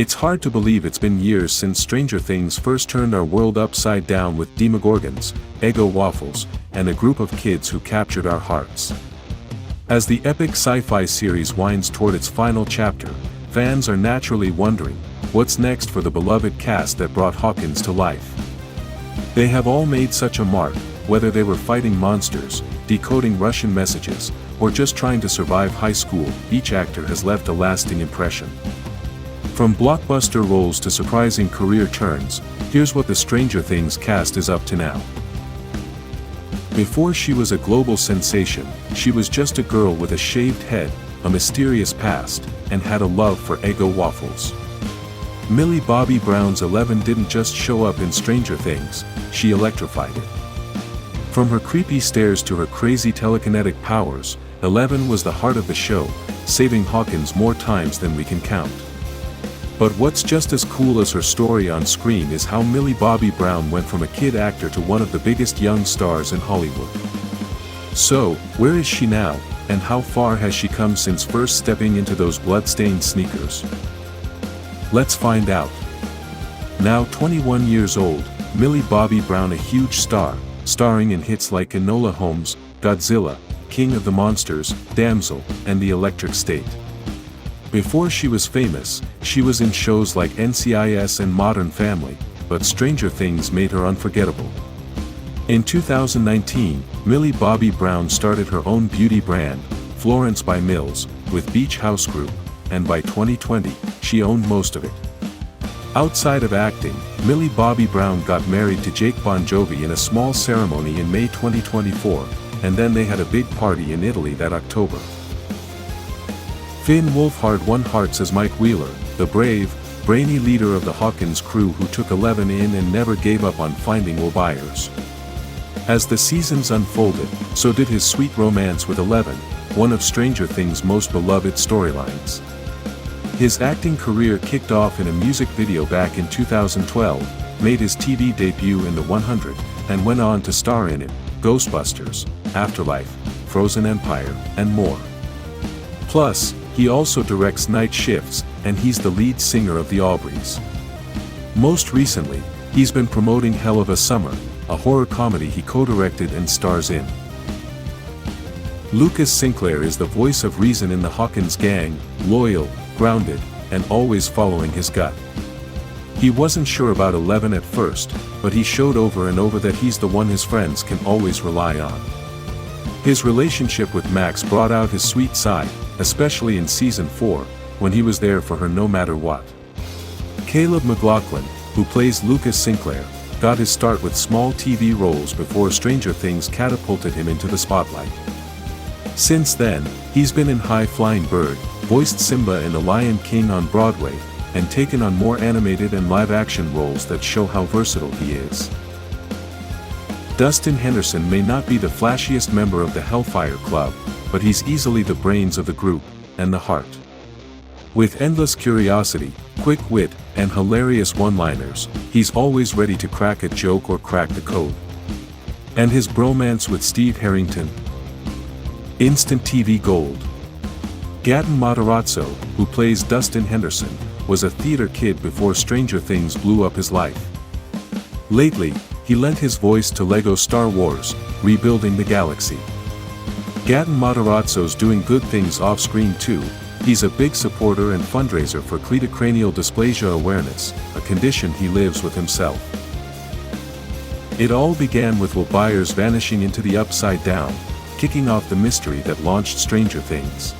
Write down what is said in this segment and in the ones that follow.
It's hard to believe it's been years since Stranger Things first turned our world upside down with Demogorgons, Eggo waffles, and a group of kids who captured our hearts. As the epic sci-fi series winds toward its final chapter, fans are naturally wondering, what's next for the beloved cast that brought Hawkins to life? They have all made such a mark, whether they were fighting monsters, decoding Russian messages, or just trying to survive high school, each actor has left a lasting impression. From blockbuster roles to surprising career turns, here's what the Stranger Things cast is up to now. Before she was a global sensation, she was just a girl with a shaved head, a mysterious past, and had a love for Eggo waffles. Millie Bobby Brown's Eleven didn't just show up in Stranger Things, she electrified it. From her creepy stares to her crazy telekinetic powers, Eleven was the heart of the show, saving Hawkins more times than we can count. But what's just as cool as her story on screen is how Millie Bobby Brown went from a kid actor to one of the biggest young stars in Hollywood. So, where is she now, and how far has she come since first stepping into those blood-stained sneakers? Let's find out. Now 21 years old, Millie Bobby Brown, a huge star, starring in hits like Enola Holmes, Godzilla, King of the Monsters, Damsel, and The Electric State. Before she was famous, she was in shows like NCIS and Modern Family, but Stranger Things made her unforgettable. In 2019, Millie Bobby Brown started her own beauty brand, Florence by Mills, with Beach House Group, and by 2020, she owned most of it. Outside of acting, Millie Bobby Brown got married to Jake Bon Jovi in a small ceremony in May 2024, and then they had a big party in Italy that October. Finn Wolfhard won hearts as Mike Wheeler, the brave, brainy leader of the Hawkins crew who took Eleven in and never gave up on finding Will Byers. As the seasons unfolded, so did his sweet romance with Eleven, one of Stranger Things' most beloved storylines. His acting career kicked off in a music video back in 2012, made his TV debut in The 100, and went on to star in it, Ghostbusters, Afterlife, Frozen Empire, and more. Plus, he also directs Night Shifts, and he's the lead singer of the Aubreys. Most recently, he's been promoting Hell of a Summer, a horror comedy he co-directed and stars in. Lucas Sinclair is the voice of reason in the Hawkins gang, loyal, grounded, and always following his gut. He wasn't sure about Eleven at first, but he showed over and over that he's the one his friends can always rely on. His relationship with Max brought out his sweet side, especially in Season 4, when he was there for her no matter what. Caleb McLaughlin, who plays Lucas Sinclair, got his start with small TV roles before Stranger Things catapulted him into the spotlight. Since then, he's been in High Flying Bird, voiced Simba in The Lion King on Broadway, and taken on more animated and live-action roles that show how versatile he is. Dustin Henderson may not be the flashiest member of the Hellfire Club, but he's easily the brains of the group, and the heart. With endless curiosity, quick wit, and hilarious one-liners, he's always ready to crack a joke or crack the code. And his bromance with Steve Harrington? Instant TV gold. Gaten Matarazzo, who plays Dustin Henderson, was a theater kid before Stranger Things blew up his life. Lately, he lent his voice to Lego Star Wars, Rebuilding the Galaxy. Gaten Matarazzo's doing good things off-screen too. He's a big supporter and fundraiser for cleidocranial dysplasia awareness, a condition he lives with himself. It all began with Will Byers vanishing into the Upside Down, kicking off the mystery that launched Stranger Things.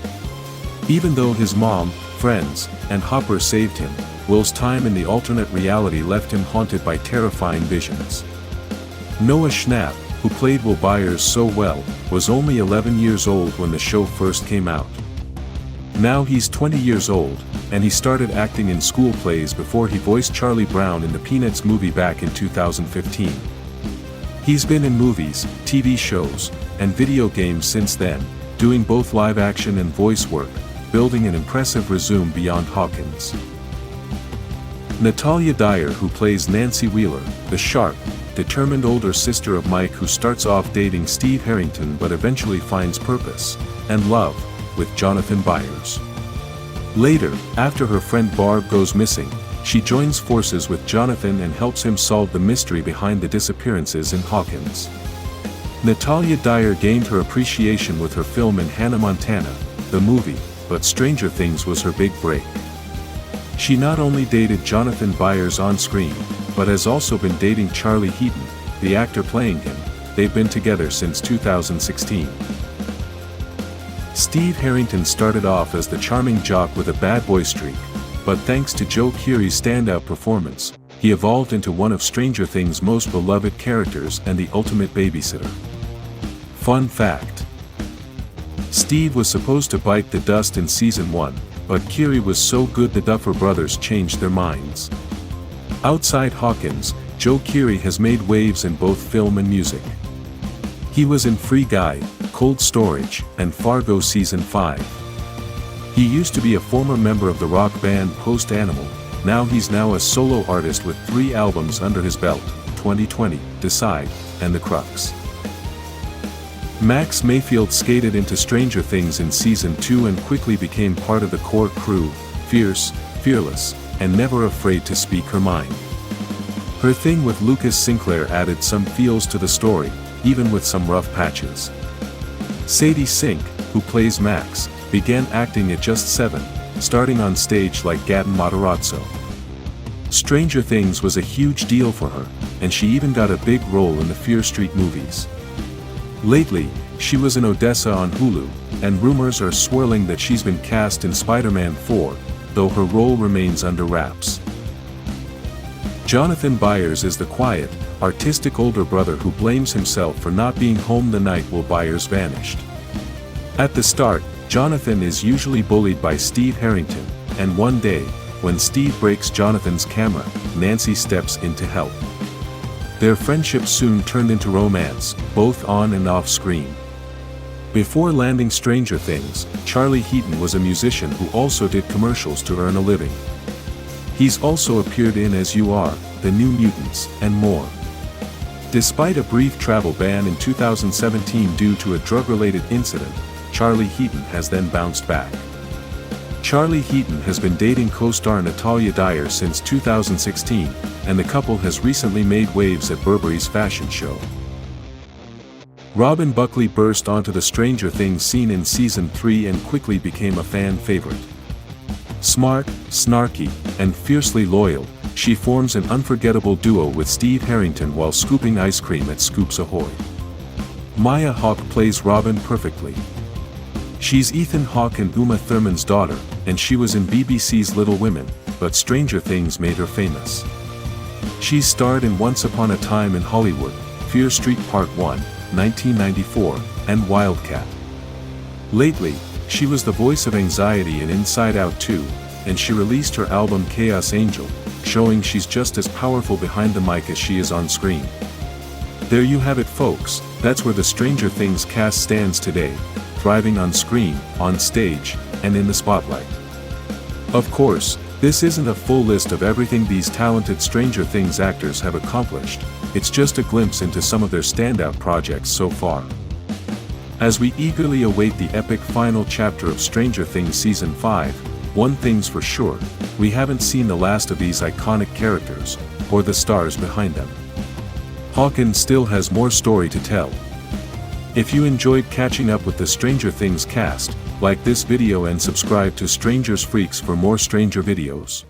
Even though his mom, friends, and Hopper saved him, Will's time in the alternate reality left him haunted by terrifying visions. Noah Schnapp, who played Will Byers so well, was only 11 years old when the show first came out. Now he's 20 years old, and he started acting in school plays before he voiced Charlie Brown in the Peanuts movie back in 2015. He's been in movies, TV shows, and video games since then, doing both live action and voice work, building an impressive resume beyond Hawkins. Natalia Dyer, who plays Nancy Wheeler, the sharp, determined older sister of Mike who starts off dating Steve Harrington but eventually finds purpose and love with Jonathan Byers. Later, after her friend Barb goes missing, she joins forces with Jonathan and helps him solve the mystery behind the disappearances in Hawkins. Natalia Dyer gained her appreciation with her film in Hannah Montana, the movie, but Stranger Things was her big break. She not only dated Jonathan Byers on screen, but has also been dating Charlie Heaton, the actor playing him. They've been together since 2016. Steve Harrington started off as the charming jock with a bad boy streak, but thanks to Joe Keery's standout performance, he evolved into one of Stranger Things' most beloved characters and the ultimate babysitter. Fun fact: Steve was supposed to bite the dust in season 1, but Keery was so good the Duffer Brothers changed their minds. Outside Hawkins, Joe Keery has made waves in both film and music. He was in Free Guy, Cold Storage, and Fargo Season 5. He used to be a former member of the rock band Post Animal. He's a solo artist with 3 albums under his belt: 2020, Decide, and The Crux. Max Mayfield skated into Stranger Things in Season 2 and quickly became part of the core crew, fierce, fearless, and never afraid to speak her mind. Her thing with Lucas Sinclair added some feels to the story, even with some rough patches. Sadie Sink, who plays Max, began acting at just 7, starting on stage like Gaten Matarazzo. Stranger Things was a huge deal for her, and she even got a big role in the Fear Street movies. Lately, she was in Odessa on Hulu, and rumors are swirling that she's been cast in Spider-Man 4, though her role remains under wraps. Jonathan Byers is the quiet, artistic older brother who blames himself for not being home the night while Byers vanished. At the start, Jonathan is usually bullied by Steve Harrington, and one day, when Steve breaks Jonathan's camera, Nancy steps in to help. Their friendship soon turned into romance, both on and off screen. Before landing Stranger Things, Charlie Heaton was a musician who also did commercials to earn a living. He's also appeared in As You Are, The New Mutants, and more. Despite a brief travel ban in 2017 due to a drug-related incident, Charlie Heaton has then bounced back. Charlie Heaton has been dating co-star Natalia Dyer since 2016, and the couple has recently made waves at Burberry's fashion show. Robin Buckley burst onto the Stranger Things scene in Season 3 and quickly became a fan favorite. Smart, snarky, and fiercely loyal, she forms an unforgettable duo with Steve Harrington while scooping ice cream at Scoops Ahoy. Maya Hawke plays Robin perfectly. She's Ethan Hawke and Uma Thurman's daughter, and she was in BBC's Little Women, but Stranger Things made her famous. She's starred in Once Upon a Time in Hollywood, Fear Street Part 1, 1994, and Wildcat. Lately, she was the voice of anxiety in Inside Out 2, and she released her album Chaos Angel, showing she's just as powerful behind the mic as she is on screen. There you have it, folks. That's where the Stranger Things cast stands today, thriving on screen, on stage, and in the spotlight. Of course, this isn't a full list of everything these talented Stranger Things actors have accomplished. It's just a glimpse into some of their standout projects so far. As we eagerly await the epic final chapter of Stranger Things Season 5, one thing's for sure: we haven't seen the last of these iconic characters, or the stars behind them. Hawkins still has more story to tell. If you enjoyed catching up with the Stranger Things cast, like this video and subscribe to Stranger's Freaks for more Stranger videos.